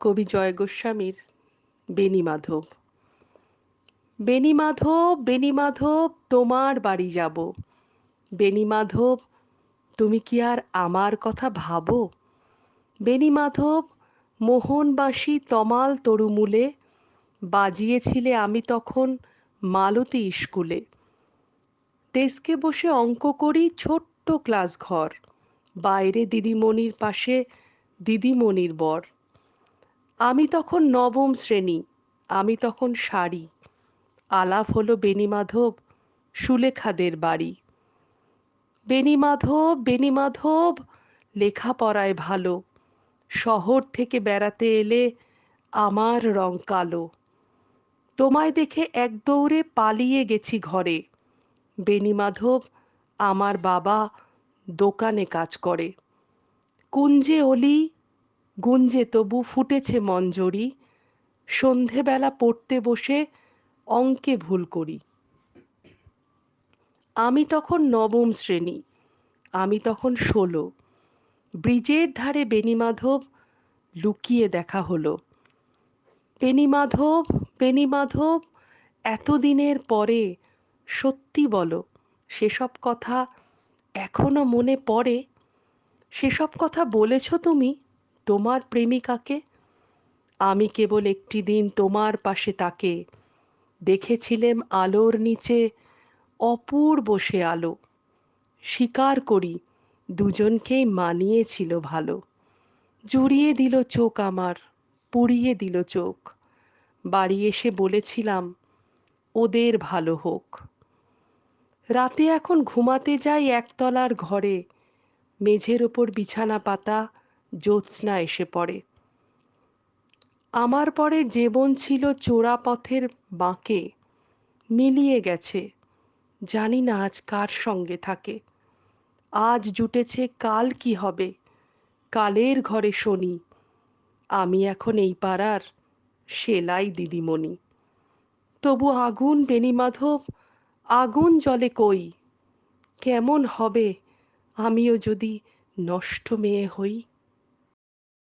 কবি জয় গোস্বামীর বেণীমাধব। বেণীমাধব, বেণীমাধব, তোমার বাড়ি যাব। বেণীমাধব, তুমি কি আর আমার কথা ভাবো? বেণীমাধব, মোহন বাঁশি তমাল তরুমূলে বাজিয়েছিলে আমি তখন মালতী স্কুলে। ডেস্কে বসে অঙ্ক করি, ছোট্ট ক্লাস ঘর, বাইরে দিদিমণির পাশে দিদিমণির বর। আমি তখন নবম শ্রেণী, আমি তখন শাড়ি। আলাপ হলো বেণীমাধব, সুলেখাদের বাড়ি। বেণীমাধব, বেণীমাধব, লেখাপড়ায় ভালো, শহর থেকে বেড়াতে এলে আমার রং কালো। তোমায় দেখে এক দৌড়ে পালিয়ে গেছি ঘরে। বেণীমাধব, আমার বাবা দোকানে কাজ করে। কুঞ্জে অলি, গুঞ্জে তবু ফুটেছে মঞ্জরি, সন্ধেবেলা পড়তে বসে অঙ্কে ভুল করি। আমি তখন নবম শ্রেণী, আমি তখন 16। ব্রিজের ধারে বেণীমাধব, লুকিয়ে দেখা হলো। বেণীমাধব, বেণীমাধব, এতদিনের পরে সত্যি বলো, সেসব কথা এখনো মনে পড়ে? সেসব কথা বলেছ তুমি তোমার প্রেমিকাকে? আমি কেবল একটি দিন তোমার পাশে তাকে দেখেছিলেম আলোর নিচে, অপূর্ব সে আলো। স্বীকার করি দুজনকেই মানিয়েছিল ভালো। জুড়িয়ে দিল চোখ আমার, পুড়িয়ে দিল চোখ। বাড়ি এসে বলেছিলাম ওদের ভালো হোক। রাতে এখন ঘুমাতে যাই একতলার ঘরে, মেঝের ওপর বিছানা পাতা, জ্যোৎস্না এসে পড়ে। আমার পরে জীবন ছিল চোরা পথের বাঁকে, মিলিয়ে গেছে, জানি না আজ কার সঙ্গে থাকে। আজ জুটেছে কাল কি হবে, কালের ঘরে শনি। আমি এখন এই পাড়ার সেলাই দিদিমণি। তবু আগুন বেণীমাধব, আগুন জ্বলে কই। কেমন হবে আমিও যদি নষ্ট মেয়ে হই।